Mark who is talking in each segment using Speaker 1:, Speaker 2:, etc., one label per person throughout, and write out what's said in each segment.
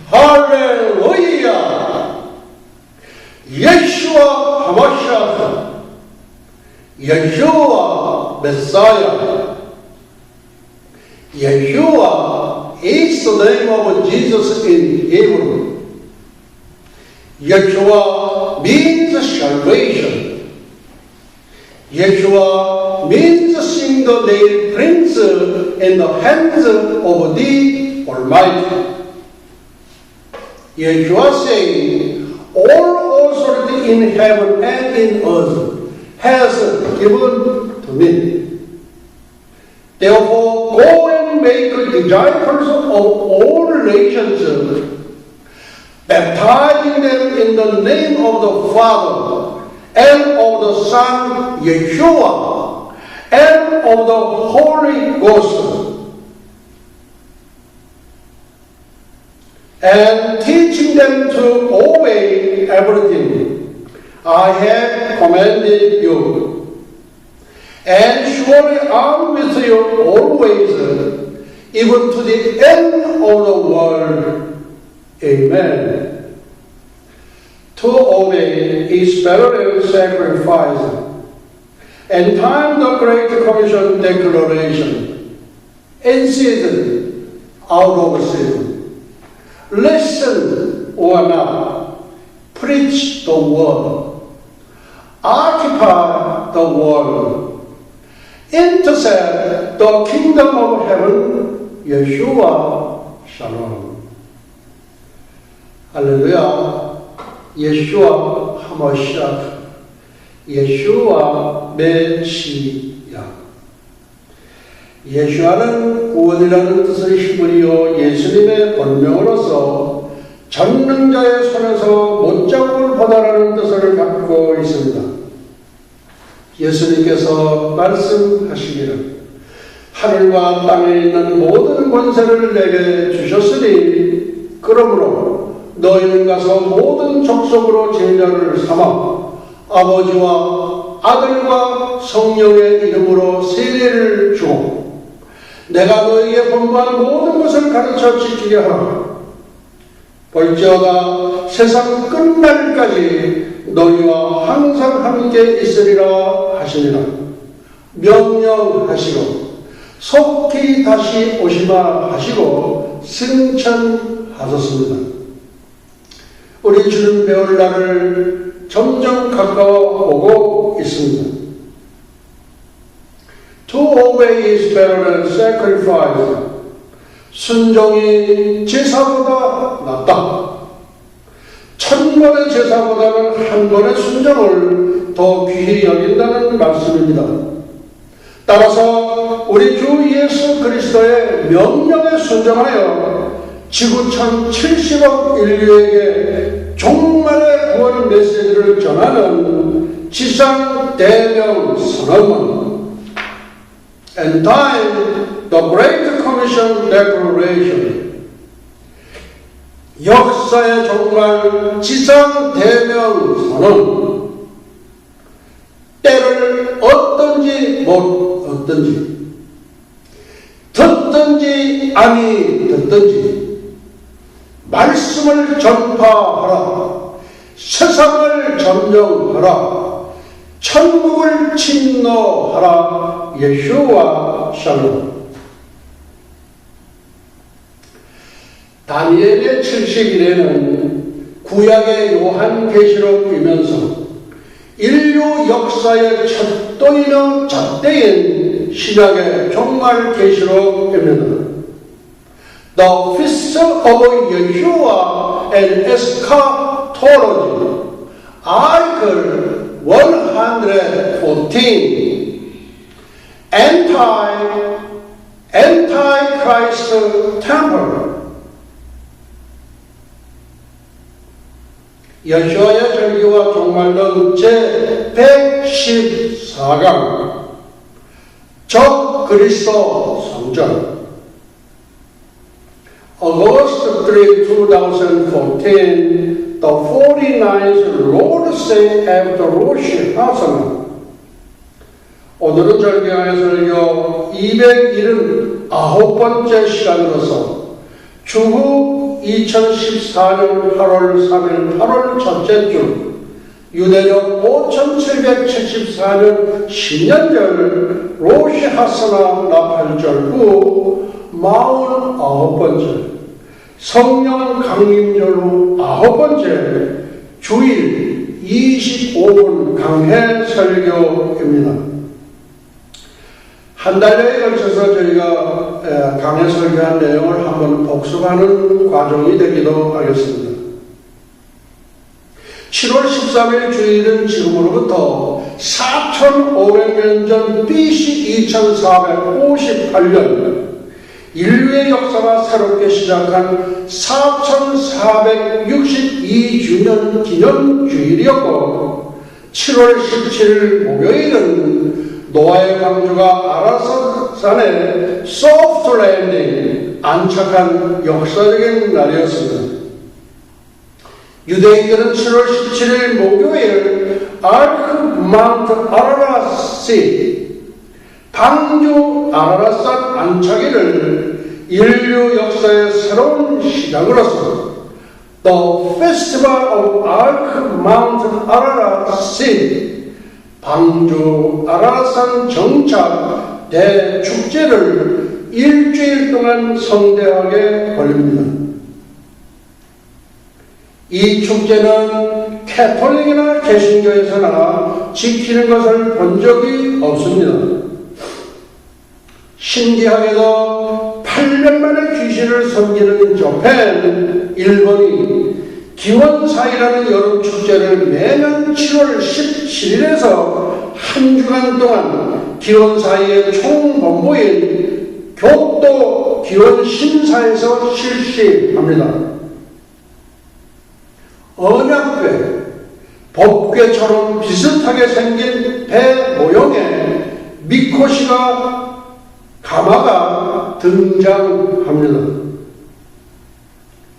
Speaker 1: 할렐루야! 예수와 하마시아, 예수와 메사야, Yeshua is the name of Jesus in Hebrew. Yeshua means salvation. Yeshua means seeing the nail prints in the hands of the Almighty. Yeshua saying, all authority in heaven and in earth has given to me. Therefore, go and make disciples of all nations, baptizing them in the name of the Father, and of the Son, Yeshua, and of the Holy Ghost, and teaching them to obey everything I have commanded you. And surely I am with you always, even to the end of the world. Amen. To obey is better than sacrifice. And time the Great Commission declaration. In season, out of season. Listen or not. Preach the word. Occupy the world. Intercept the kingdom of heaven, Yeshua Shalom. 할렐루야. 예수와 하마시아, 예수와 메시아. 예수와는 구원이라는 뜻의 히브리어 예수님의 본명으로서 전능자의 손에서 못자국을 보다라는 뜻을 갖고 있습니다. 예수님께서 말씀하시기를 하늘과 땅에 있는 모든 권세를 내게 주셨으니 그러므로 너희는 가서 모든 족속으로 제자를 삼아 아버지와 아들과 성령의 이름으로 세례를 주고 내가 너희에게 분부한 모든 것을 가르쳐 지키게 하라. 볼지어다 세상 끝날까지 너희와 항상 함께 있으리라 하시니라. 명령하시고 속히 다시 오시마 하시고 승천하셨습니다. 우리 주님 배울 날을 점점 가까워 오고 있습니다. To obey is better than sacrifice. 순종이 제사보다 낫다. 1000번의 제사보다는 한 번의 순종을 더 귀히 여긴다는 말씀입니다. 따라서 우리 주 예수 그리스도의 명령에 순종하여 지구촌 70억 인류에게 종말의 구원 메시지를 전하는 지상 대명 선언문 and time the Great Commission Declaration 역사의 종말 지상 대명 선언 때를 얻든지 못 얻든지 듣든지 아니 듣든지 말씀을 전파하라. 세상을 점령하라. 천국을 침노하라. 예수와 샬롬. 다니엘의 70일에는 구약의 요한계시록이면서 인류 역사의 첫 잣대인 신약의 종말 계시록입니다. The Feast of Yeshua and Eschatology, Article 114, Antichrist Temple. 여호와의 절기와 종말론 제114강 적 그리스도 성전 August 3, 2014, the 49th Lord's Day after Rosh Hashanah. 오늘은 절경의 설교 279번째 시간으로서 주후 2014년 8월 3일 8월 첫째 주 유대력 5774년 신년절 로시 하사나 나팔절 후 49번째 성령 강림절 후 9번째 주일 25분 강해 설교입니다. 한 달여에 걸쳐서 저희가 강해 설교한 내용을 한번 복습하는 과정이 되기도 하겠습니다. 7월 13일 주일은 지금으로부터 4,500년 전 BC 2458년 인류의 역사가 새롭게 시작한 4462주년 기념주일이었고 7월 17일 목요일은 노아의 방주가 아라사산의 소프트 랜딩 안착한 역사적인 날이었습니다. 유대인들은 7월 17일 목요일 아크 마운트 아라라시 방주 아라라산 안착일을 인류 역사의 새로운 시작으로서 The Festival of Ark Mount Ararat 방주 아라라산 정착 대축제를 일주일 동안 성대하게 벌립니다. 이 축제는 캐톨릭이나 개신교에서나 지키는 것을 본 적이 없습니다. 신기하게도 800만의 귀신을 섬기는 조펜 일본이 기원사이라는 여름축제를 매년 7월 17일에서 한 주간 동안 기원사이의 총본부인 교토 기원심사에서 실시합니다. 언약궤, 법궤처럼 비슷하게 생긴 배 모형의 미코시가 가마가 등장합니다.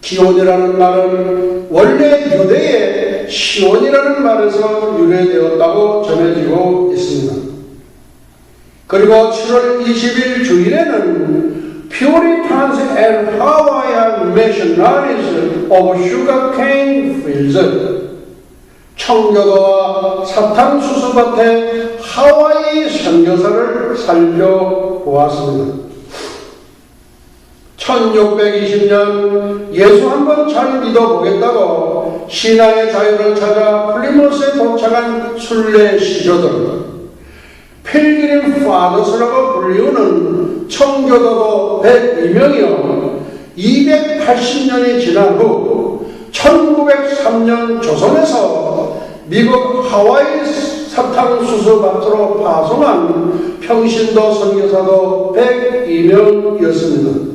Speaker 1: 기온이라는 말은 원래 유대의 시온이라는 말에서 유래되었다고 전해지고 있습니다. 그리고 7월 20일 주일에는 Puritans and Hawaiian Missionaries of Sugarcane Fields 청교도와 사탕수수밭의 하와이 선교사를 살펴보았습니다. 1620년 예수 한번 잘 믿어보겠다고 신앙의 자유를 찾아 플리모스에 도착한 순례 시조들 필그림 파더스라고 불리우는 청교도도 102명이요 280년이 지난 후 1903년 조선에서 미국 하와이 사탕수수밭으로 파송한 평신도 선교사도 102명이었습니다.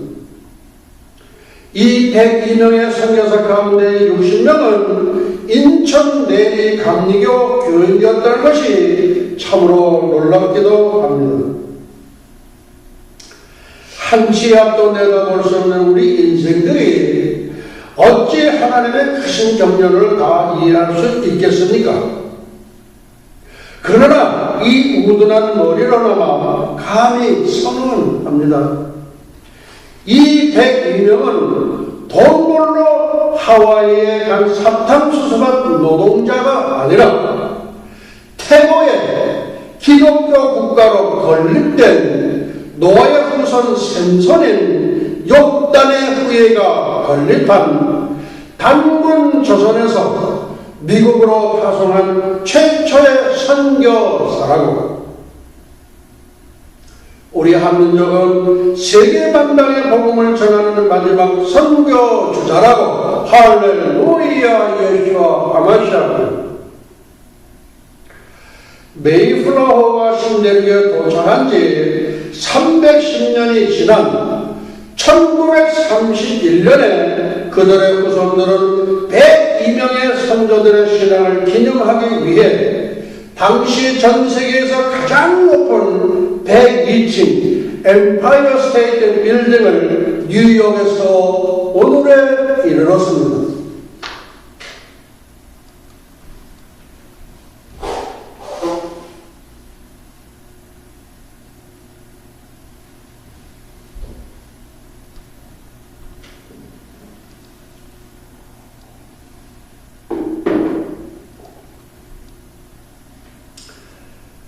Speaker 1: 이 102명의 선교사 가운데 60명은 인천 내리 감리교 교인이었다는 것이 참으로 놀랍기도 합니다. 한치 앞도 내다볼 수 없는 우리 인생들이 어찌 하나님의 크신 경륜을 다 이해할 수 있겠습니까? 그러나 이 우둔한 머리로나마 감히 선언합니다. 이 102명은 돈 벌러 하와이에 간 사탕수수밭 노동자가 아니라 태고의 기독교 국가로 건립된 노아의 후손 샘손인 욕단의 후예가 건립한 단군 조선에서 미국으로 파송한 최초의 선교사라고. 우리 한민족은 세계 만방의 복음을 전하는 마지막 선교주자라고. 할렐루야 예수와 아마시아. 메이플라워가 신대륙에 도착한 지 310년이 지난 1931년에 그들의 후손들은 102명의 선조들의 신앙을 기념하기 위해 당시 전 세계에서 가장 높은 102층 엠파이어 스테이트 빌딩을 뉴욕에서 오늘에 이르렀습니다.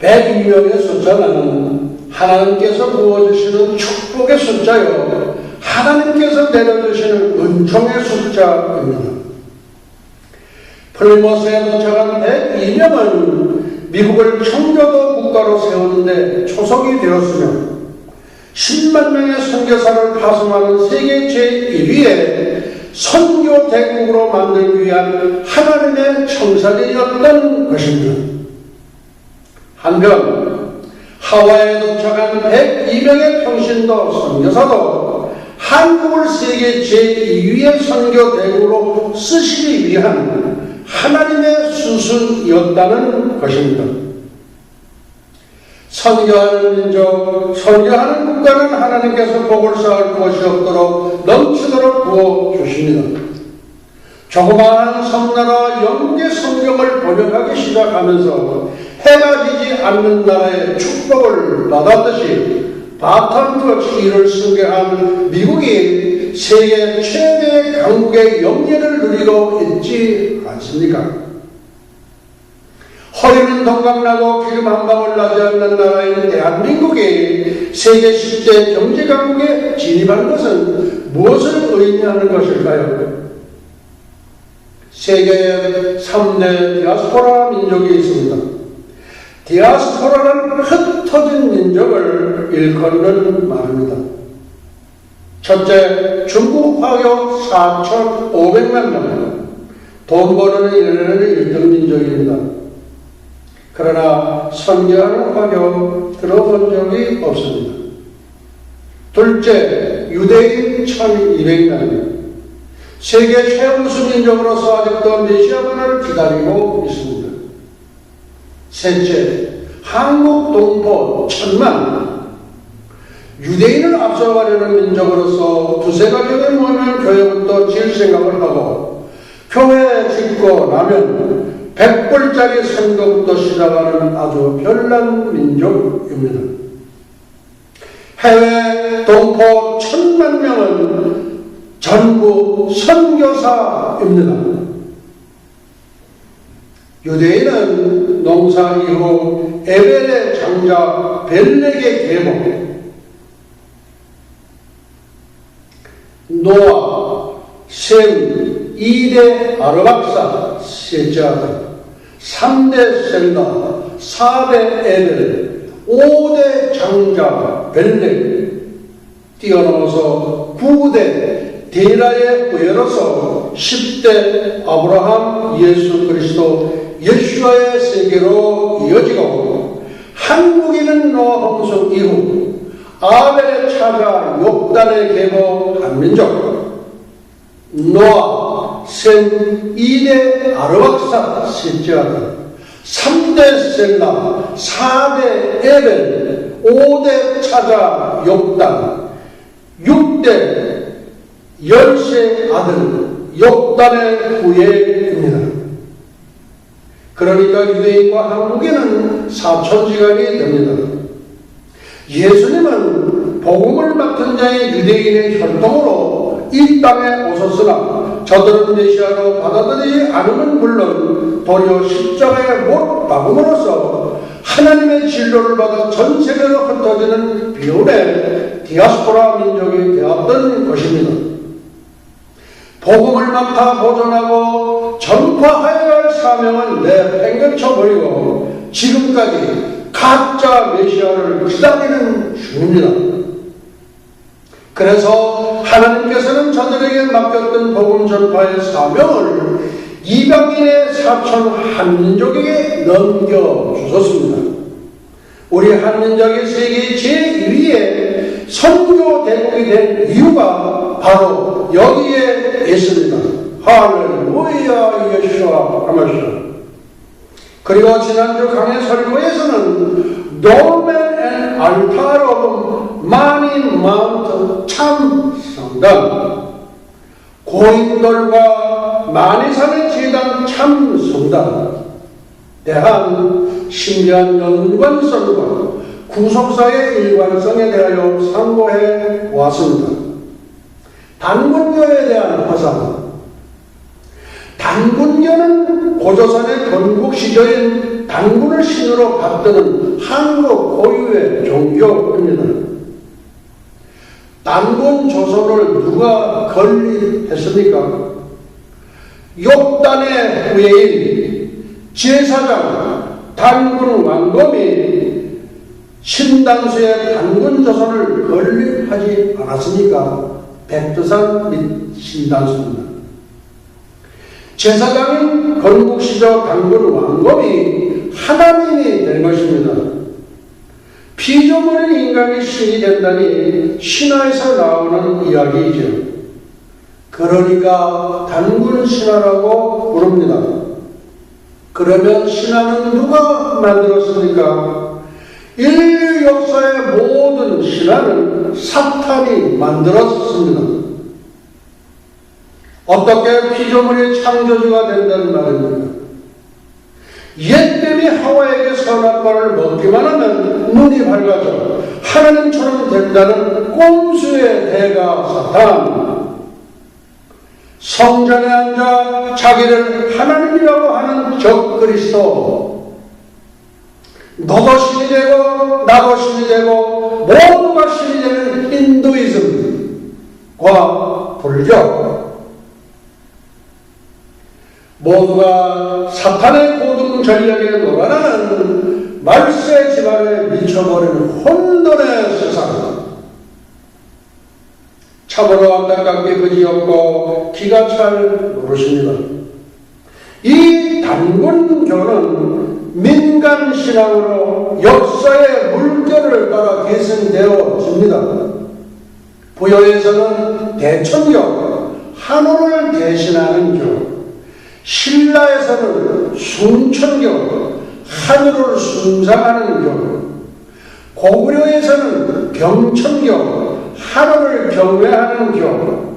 Speaker 1: (102명의) 숫자는 하나님께서 부어주시는 축복의 숫자요, 하나님께서 내려주시는 은총의 숫자입니다. 플리머스에 도착한 102명은 미국을 청교도 국가로 세우는데 초석이 되었으며 10만 명의 선교사를 파송하는 세계 제1위의 선교 대국으로 만들기 위한 하나님의 청사진이었던 것입니다. 한편 하와이에 도착한 102명의 평신도 선교사도 한국을 세계 제2위의 선교 대국으로 쓰시기 위한 하나님의 수순이었다는 것입니다. 선교하는 민족, 선교하는 국가는 하나님께서 복을 쌓을 곳이 없도록 넘치도록 부어주십니다. 조그마한 섬나라 영계 성경을 번역하기 시작하면서 해가 지지 않는 나라의 축복을 받았듯이 바탄투어치를 승계한 미국이 세계 최대 강국의 영예를 누리고 있지 않습니까? 허리는 동강나고 기름 한 방울 나지 않는 나라인 대한민국이 세계 10대 경제강국에 진입한 것은 무엇을 의미하는 것일까요? 세계에 3대 디아스포라 민족이 있습니다. 디아스포라는 흩어진 민족을 일컫는 말입니다. 첫째, 중국 화교 4,500만 명, 돈 버는 일에는 1등 민족입니다. 그러나 선교하는 화교 들어본 적이 없습니다. 둘째, 유대인 1,200명, 세계 최우수 민족으로서 아직도 메시아만을 기다리고 있습니다. 셋째, 한국 동포 1,000만, 유대인을 앞서가려는 민족으로서 두세 가족이 모이면 교회부터 지을 생각을 하고 교회 짓고 나면 100불짜리 선거부터 시작하는 아주 별난 민족입니다. 해외 동포 1,000만 명은 전부 선교사입니다. 유대인은 농사 이후 에벨의 장자 벨렉의 계모, 노아, 셈, 2대 아르박사, 셋째 아들, 3대 셀라, 4대 에벨, 5대 장자 벨렉, 뛰어넘어서 9대 데라의 후예로서 10대 아브라함, 예수 그리스도, 예수와의 세계로 이어지고, 한국인은 노아 홍수 이후 아벨의 차가 욕단의 계보 한민족, 노아, 셈, 2대 아르박사, 셋째 아들, 3대 셀라, 4대 에벨, 5대 차자 욕단, 6대 열세 아들 욕단의 후예입니다. 그러니까 유대인과 한국인은 사촌지간이 됩니다. 예수님은 복음을 맡은 자의 유대인의 혈통으로 이 땅에 오셨으나 저들은 메시아로 받아들이지 않으면 물론 도리어 십자가에 못 박음으로써 하나님의 진로를 받아 전 세계로 흩어지는 비운의 디아스포라 민족이 되었던 것입니다. 복음을 맡아 보존하고 전파하여야 할 사명을 내팽개쳐버리고 지금까지 가짜 메시아를 기다리는 중입니다. 그래서 하나님께서는 저들에게 맡겼던 복음 전파의 사명을 이방인의 사촌 한민족에게 넘겨주셨습니다. 우리 한민족이 세계 제2위의 선교 대국이 된 이유가 바로 여기에 있습니다. 할렐루야 예수와 하마시아. 그리고 지난주 강의 설교에서는 돌맨 앤 알타로 마니 마운트 참 성당, 고인돌과 많이 사는 재단 참성단, 대한 심리한 연관성과 구속사의 일관성에 대하여 상고해 왔습니다. 단군교에 대한 화상. 단군교는 고조선의 건국 시조인 단군을 신으로 받드는 한국 고유의 종교입니다. 단군 조선을 누가 건립했습니까? 욕단의 후예인 제사장 단군 왕검이 신당수의 단군 조선을 건립하지 않았습니까? 백두산 및 신당수입니다. 제사장인 건국시조 단군 왕검이 하나님이 된 것입니다. 피조물인 인간이 신이 된다니 신화에서 나오는 이야기이죠. 그러니까 단군 신화라고 부릅니다. 그러면 신화는 누가 만들었습니까? 인류 역사의 모든 신화는 사탄이 만들었습니다. 어떻게 피조물이 창조주가 된다는 말입니까? 옛뱀이 하와에게 선악과를 먹기만 하면 눈이 밝아져 하나님처럼 된다는 꼼수의 대가 사탄. 성전에 앉아 자기를 하나님이라고 하는 적그리스도. 너도 신이 되고 나도 신이 되고 모두가 신이 되는 힌두이즘과 불교. 모두가 사탄의 고등 전략에 놀아나는 말세 집안에 미쳐버리는 혼돈의 세상. 참으로 안타깝게 그지없고 기가 찰 노릇입니다. 이 단군교는 민간신앙으로 역사의 물결을 따라 계승되어집니다. 부여에서는 대천교, 한우를 대신하는 교, 신라에서는 순천교, 하늘을 숭상하는 교, 고구려에서는 경천교, 하늘을 경외하는 교,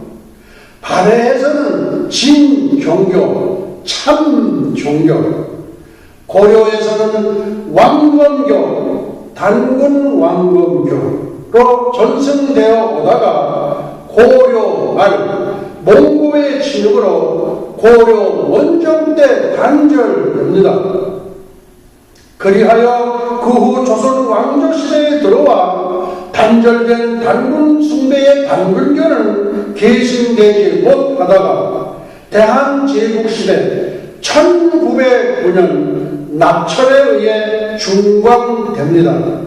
Speaker 1: 발해에서는 진종교, 참종교, 고려에서는 왕검교, 단군왕검교로 전승되어 오다가 고려 말 몽고의 진흙으로 고려 원종 때 단절됩니다. 그리하여 그 후 조선 왕조 시대에 들어와 단절된 단군 숭배의 단군교는 계승되지 못하다가 대한제국시대 1909년 납철에 의해 중광됩니다.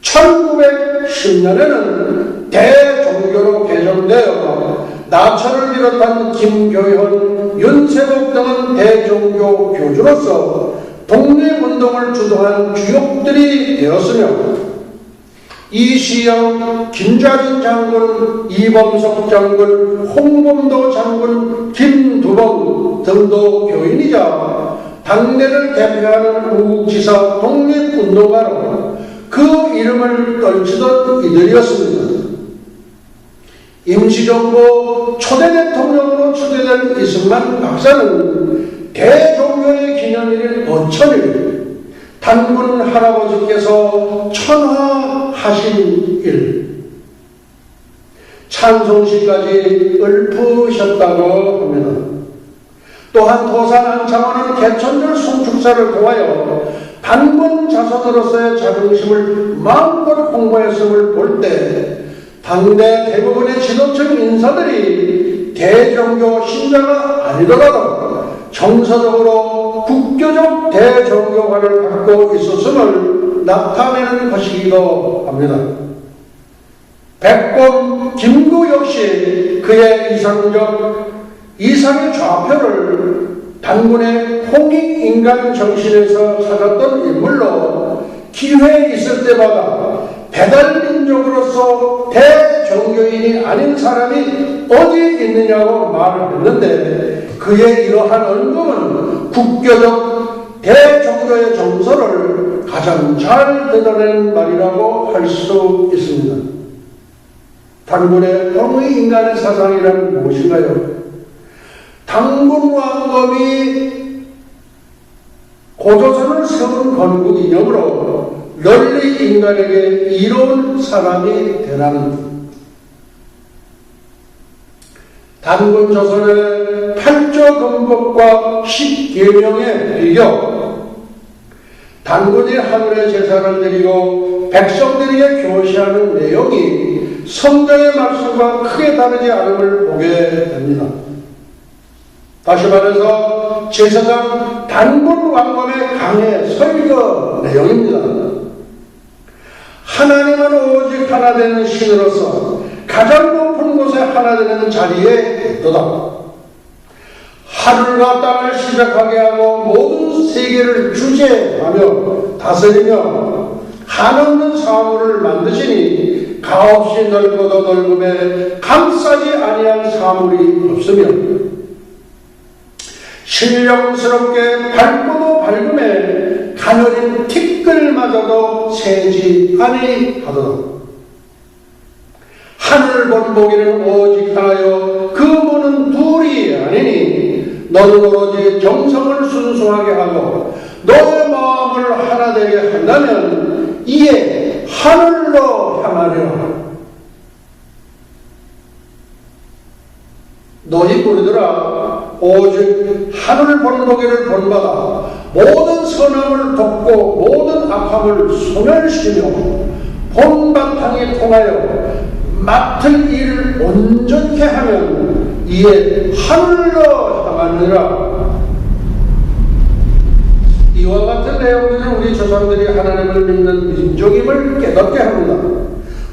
Speaker 1: 1910년에는 대종교로 개정되어 나철을 비롯한 김교현, 윤세복 등은 대종교 교주로서 독립운동을 주도한 주역들이 되었으며 이시영, 김좌진 장군, 이범석 장군, 홍범도 장군, 김두봉 등도 교인이자 당대를 대표하는 우국지사 독립운동가로 그 이름을 떨치던 이들이었습니다. 임시정부 초대 대통령으로 추대된 이승만 박사는 대종교의 기념일인 어천일, 단군 할아버지께서 천화하신 일, 찬송시까지 읊으셨다고 합니다. 또한 도산 안창호는 개천절 송축사를 통하여 단군 자손으로서의 자긍심을 마음껏 공부했음을 볼 때 당대 대부분의 지도층 인사들이 대종교 신자가 아니더라도 정서적으로 국교적 대종교관을 갖고 있었음을 나타내는 것이기도 합니다. 백곰 김구 역시 그의 이상의 좌표를 단군의 홍익인간 정신에서 찾았던 인물로 기회 있을 때마다 배달민족으로서 대종교인이 아닌 사람이 어디 있느냐고 말을 했는데 그의 이러한 언급은 국교적 대종교의 정서를 가장 잘 드러내는 말이라고 할 수 있습니다. 단군의 황후의 인간의 사상이란 무엇인가요? 단군 왕검이 고조선을 세운 건국 이념으로 널리 인간에게 이로운 사람이 되라는 단군 조선의 8조 건법과 10계명의 비교, 단군이 하늘의 제사를 드리고 백성들에게 교시하는 내용이 성경의 말씀과 크게 다르지 않음을 보게 됩니다. 다시 말해서 제사장 단군 왕검의 강해 설교 내용입니다. 하나님은 오직 하나 되는 신으로서 가장 높은 곳에 하나 되는 자리에 있도다. 하늘과 땅을 시작하게 하고 모든 세계를 주재하며 다스리며 한없는 사물을 만드시니 가없이 넓어도 넓음에 감싸지 아니한 사물이 없으며 신령스럽게 밝고도 밝음에 가녀린 티끌마저도 새지 아니하도다. 하늘 본 보기는 오직 하나요 그 모는 둘이 아니니 너는 오로지 정성을 순수하게 하고 너의 마음을 하나 되게 한다면 이에 하늘로 향하리라. 너희 무리들아 오직 하늘 본보기를 본받아 모든 선함을 돕고 모든 악함을 소멸시키며 본바탕에 통하여 맡을 일을 온전케 하면 이에 하늘로 향하느니라. 이와 같은 내용들은 우리 조상들이 하나님을 믿는 민족임을 깨닫게 합니다.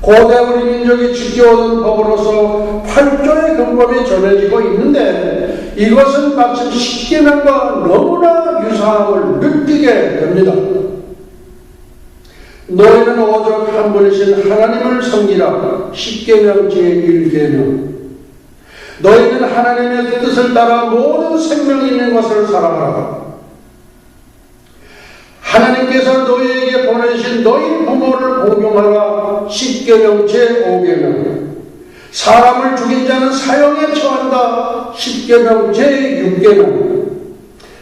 Speaker 1: 고대 우리 민족이 지켜오던 법으로서 8조의 근법이 전해지고 있는데 이것은 마침 십계명과 너무나 유사함을 느끼게 됩니다. 너희는 오직 한 분이신 하나님을 섬기라. 십계명 제1계명. 너희는 하나님의 뜻을 따라 모든 생명이 있는 것을 사랑하라. 하나님께서 너희에게 보내신 너희 부모를 공경하라. 십계명 제5계명. 사람을 죽인 자는 사형에 처한다. 십계명 제6계명.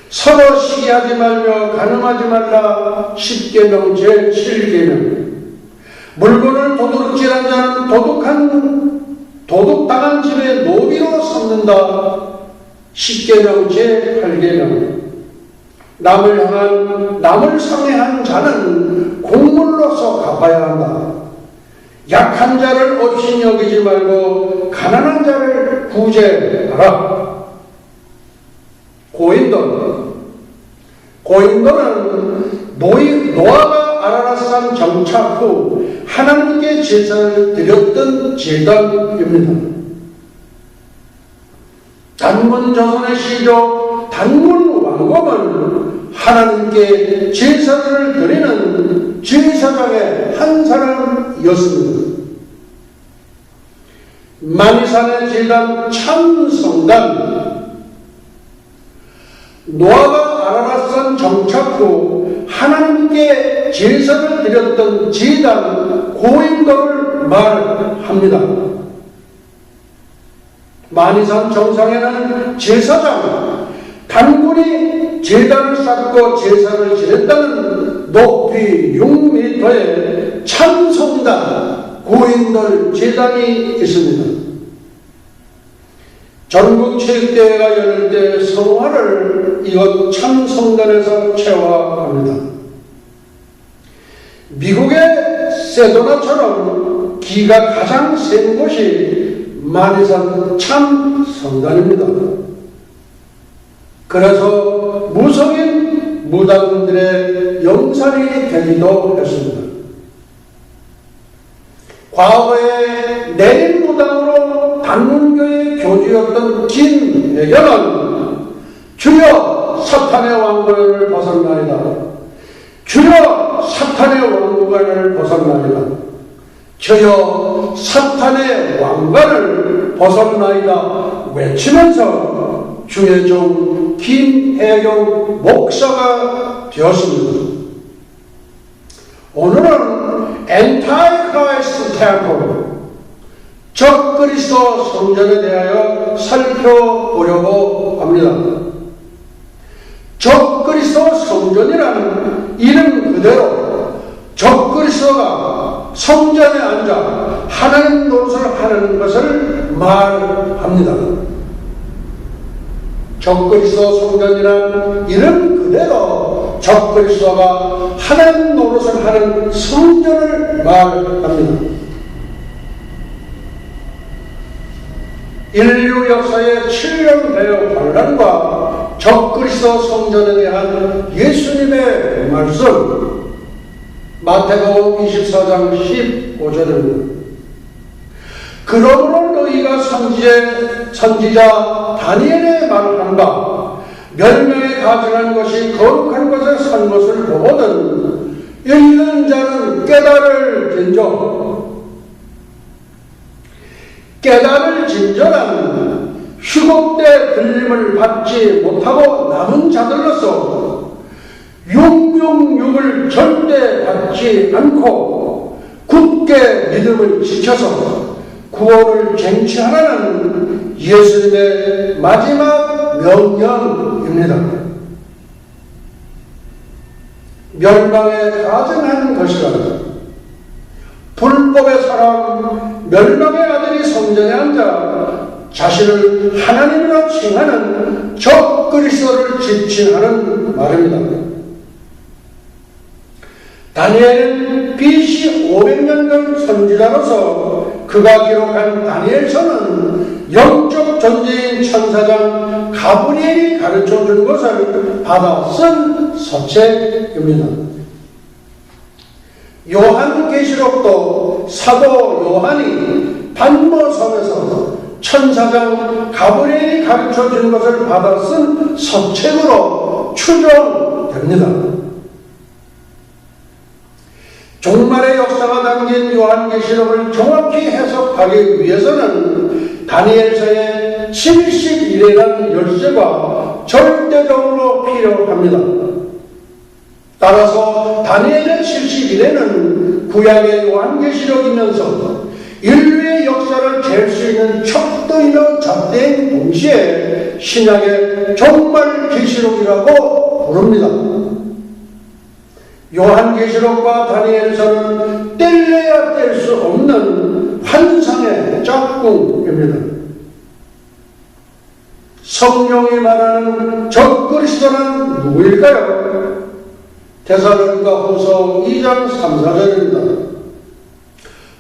Speaker 1: 서로 시기하지 말며 간음하지 말라. 십계명 제7계명. 물건을 도둑질한 자는 도둑당한 집의 노비로 삼는다. 십계명 제8계명. 남을 상해한 자는 공물로서 갚아야 한다. 약한 자를 없이 여기지 말고 가난한 자를 구제하라. 고인도는 노아가 아라랏산 정착 후 하나님께 제사를 드렸던 제단입니다. 단군 조선의 시조 단군 왕검은 하나님께 제사를 드리는 제사장의 한 사람이었습니다. 만이산의 제단 참성단. 노아가 아라랏산 정착 후 하나님께 제사를 드렸던 제단 고인도를 말합니다. 만이산 정상에는 제사장, 단군이 제단을 쌓고 제사를 지냈다는 높이 6m의 참성단 고인돌 제단이 있습니다. 전국체육대회가 열릴 때 성화를 이곳 참성단에서 체화합니다. 미국의 세도나처럼 기가 가장 센 곳이 만이산 참성단입니다. 그래서 무속인 무당들의 영산이 되기도 했습니다. 과거에 내림무당으로 단문교의 교주였던 김혜경은 주여 사탄의 왕관을 벗어나리다. 주여 사탄의 왕관을 벗어나리다. 주여 사탄의 왕관을 벗어나이다 외치면서 주의 종 김혜경 목사가 되었습니다. 오늘은 엔타이크라이스트 템플 적그리스도 성전에 대하여 살펴보려고 합니다. 적그리스도 성전이라는 이름 그대로 적그리스도가 성전에 앉아 하나님 노릇을 하는 것을 말합니다. 적그리스도 성전이라는 이름 그대로 적그리스도가 하나님 노릇을 하는 성전을 말합니다. 인류 역사의 7년 대의 환란과 적그리스도 성전에 대한 예수님의 말씀, 마태복음 24장 15절입니다. 그러므로 너희가 선지자 다니엘의 말한 바 멸망에 가증한 것이 거룩한 것에 산 것을 보거든 읽는 자는 깨달을 진전한 휴곡 때 들림을 받지 못하고 남은 자들로서 666을 절대 받지 않고 굳게 믿음을 지켜서 구원을 쟁취하라는 예수님의 마지막 명령입니다. 멸망에 가증한 것이라 불법의 사람 멸망의 아들이 성전에 앉아 자신을 하나님이라 칭하는 적그리스도를 지칭하는 말입니다. 다니엘은 BC 500년간 선지자로서 그가 기록한 다니엘서는 영적 존재인 천사장 가브리엘이 가르쳐준 것을 받아 쓴 서책입니다. 요한계시록도 사도 요한이 반모섬에서 천사장 가브리엘이 가르쳐준 것을 받아 쓴 서책으로 추정됩니다. 종말의 역사가 담긴 요한계시록을 정확히 해석하기 위해서는 다니엘서의 71회라는 열쇠가 절대적으로 필요합니다. 따라서 다니엘의 71회는 구약의 요한계시록이면서 인류의 역사를 잴 수 있는 척도이며 잣대인 동시에 신약의 종말계시록이라고 부릅니다. 요한계시록과 다니엘서는 뗄래야 뗄 수 없는 환상의 짝꿍입니다. 성령이 말하는 적그리스도는 누구일까요? 데살로니가후서 2장 3, 4절입니다.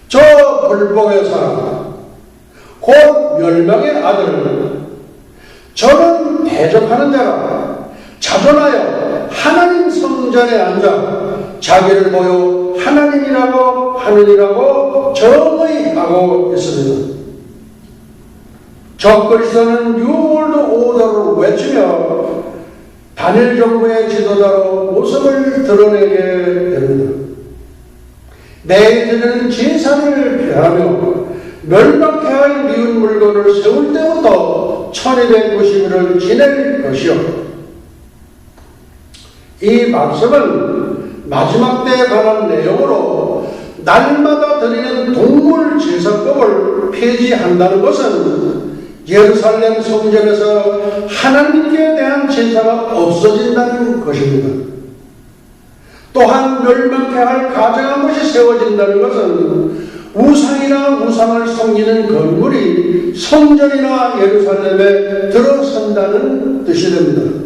Speaker 1: 저 불법의 사람 곧 멸망의 아들 저는 대적하는 자가 자존하여 하나님 성전에 앉아 자기를 보여 하나님이라고 하느니라고 정의하고 있습니다. 적그리스도는 뉴월드 오더를 외치며 단일 정부의 지도자로 모습을 드러내게 됩니다. 매일들은 제사를 피하며 멸망케 할 미운 물건을 세울 때부터 1290일을 지낼 것이요. 이 말씀은 마지막 때에 관한 내용으로 날마다 드리는 동물 제사법을 폐지한다는 것은 예루살렘 성전에서 하나님께 대한 제사가 없어진다는 것입니다. 또한 멸망케 할 가증한 것이 세워진다는 것은 우상이나 우상을 섬기는 건물이 성전이나 예루살렘에 들어선다는 뜻이 됩니다.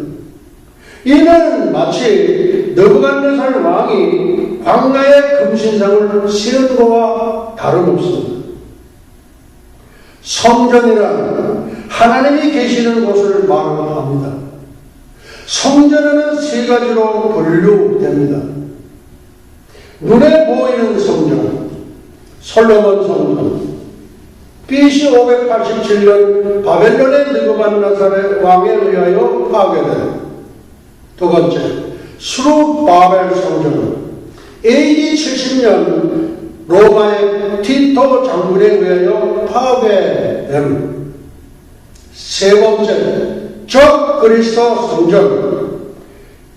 Speaker 1: 이는 마치 느부갓네살 왕이 광야에 금신상을 세운 것과 다름없습니다. 성전이란 하나님이 계시는 곳을 말합니다. 성전에는 세 가지로 분류됩니다. 눈에 보이는 성전, 솔로몬 성전, BC 587년 바벨론의 느부갓네살 왕에 의하여 파괴된 두 번째, 수르바벨 성전, AD 70년 로마의 티토 장군에 의하여 파괴됨. 세 번째, 적그리스도 성전,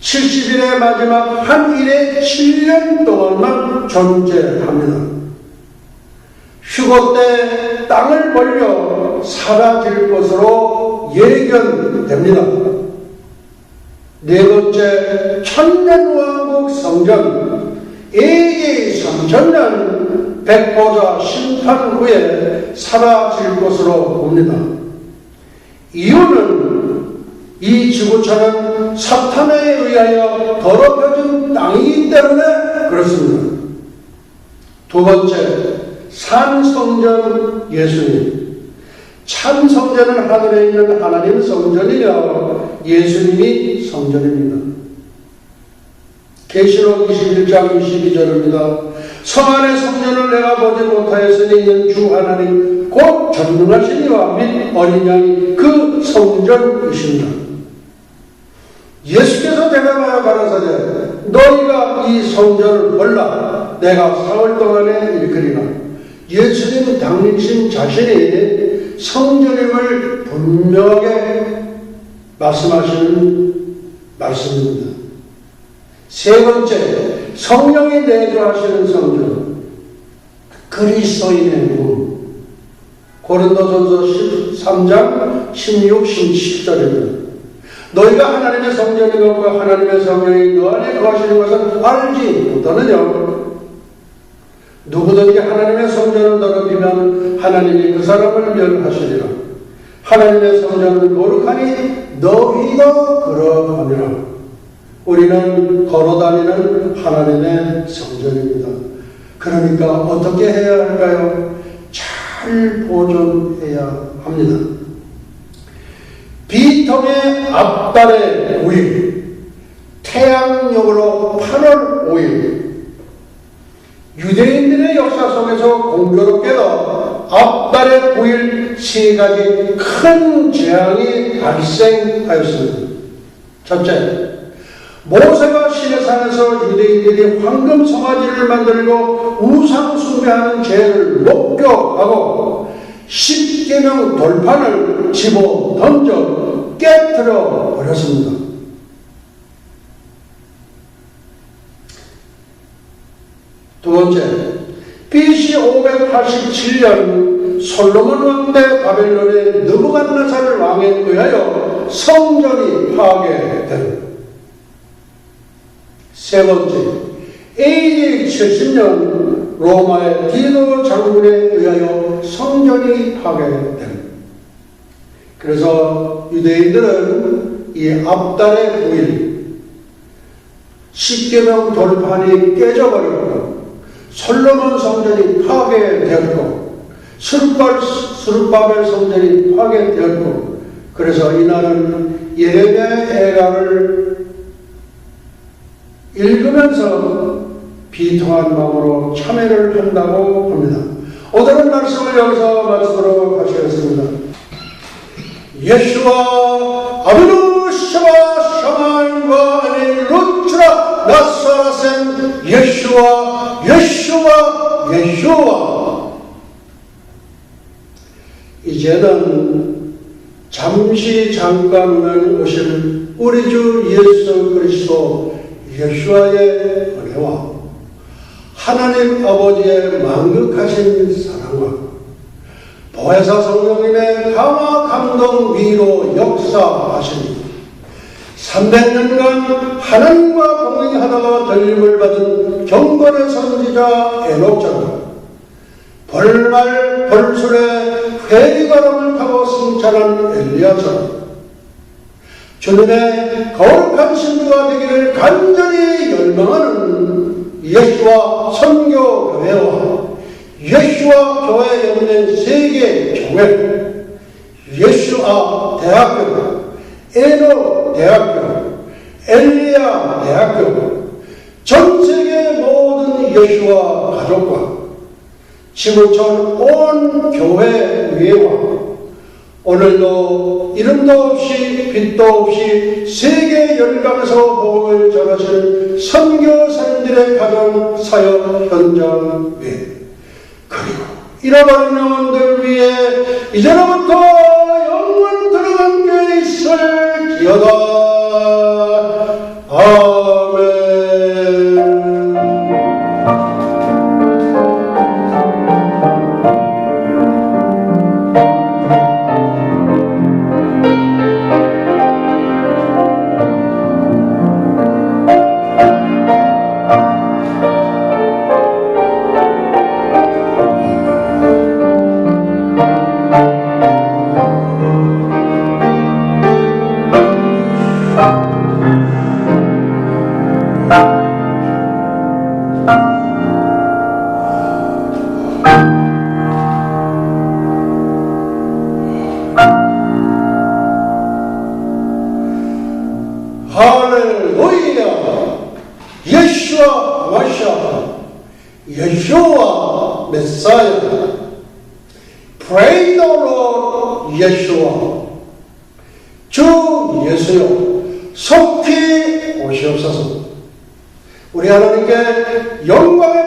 Speaker 1: 70일의 마지막 한 일에 7년 동안만 존재합니다. 휴거 때 땅을 벌려 사라질 것으로 예견됩니다. 네 번째, 천년왕국 성전 AD 3000년 백보자 심판 후에 사라질 것으로 봅니다. 이유는 이 지구촌은 사탄에 의하여 더럽혀진 땅이기 때문에 그렇습니다. 두 번째, 산성전 예수님. 참 성전은 하늘에 있는 하나님 성전이며 예수님이 성전입니다. 계시록 21장 22절입니다. 성 안의 성전을 내가 보지 못하였으니 이는 주 하나님 곧 전능하신 이와 및 어린 양이 그 성전이십니다. 예수께서 대답하여 가라사대 너희가 이 성전을 벌라 내가 사흘 동안에 일으키리라. 예수님 당신 자신이 성전임을 분명하게 말씀하시는 말씀입니다. 세 번째, 성령이 내주하시는 성전 그리스도인의 몸. 고린도전서 13장 16, 17절입니다. 너희가 하나님의 성전인 것과 하나님의 성령이 너 안에 거하시는 것은 알지 못하느냐? 누구든지 하나님의 성전을 더럽히면 하나님이 그 사람을 멸하시리라. 하나님의 성전은 거룩하니 너희가 그러하니라. 우리는 걸어다니는 하나님의 성전입니다. 그러니까 어떻게 해야 할까요? 잘 보존해야 합니다. 비통의 앞달의 5일, 태양력으로 8월 5일, 유대인들의 역사 속에서 공교롭게도 앞달의 9일 세 가지 큰 재앙이 발생하였습니다. 첫째, 모세가 시내산에서 유대인들이 황금 송아지를 만들고 우상 숭배하는 죄를 목격하고 십계명 돌판을 집어 던져 깨뜨려 버렸습니다. 두 번째, BC 587년 솔로몬 왕 때 바벨론의 느부갓네살 왕에 의하여 성전이 파괴됩니다. 세 번째, AD 70년 로마의 디도 장군에 의하여 성전이 파괴됩니다. 그래서 유대인들은 이 앞달의 9일 십계명 돌판이 깨져버렸고 솔로몬 성전이 파괴되었고 스룹바벨 성전이 파괴되었고 그래서 이날은 예레미야의 애가를 읽으면서 비통한 마음으로 참회를 한다고 합니다. 오늘은 말씀을 여기서 마치도록 하시겠습니다. 예수와 아비누 샤바 샤만과 아니 루츠라 나사라센 예수와 이제는 잠깐 오실 우리 주 예수 그리스도 예수와의 은혜와 하나님 아버지의 만극하신 사랑과 보혜사 성령님의 감화 감동 위로 역사하십니다. 300년간 하나님과 공행하다가 들림을 받은 경건의 선지자 에녹처럼 벌말 벌술에 회리바람을 타고 승천한 엘리야처럼 주님의 거룩한 신부가 되기를 간절히 열망하는 예수와 선교교회와 예수와 교회 연맹 세계 교회, 예수아 대학교, 에노 대학교, 엘리야 대학교, 전 세계 모든 예수와 가족과 지구촌 온 교회 위에와 오늘도 이름도 없이 빛도 없이 세계 열강에서 복음을 전하시는 선교사님들의 가정 사역 현장 위에 그리고 잃어버린 영혼들 위해 이제로부터 영원토록 함께 있을지어다. 아멘. 할렐루야. 예수와 마샤. 예수와 메사야. Praise the Lord 예수와. 주 예수여 속히 오시옵소서. 우리 하나님께 영광의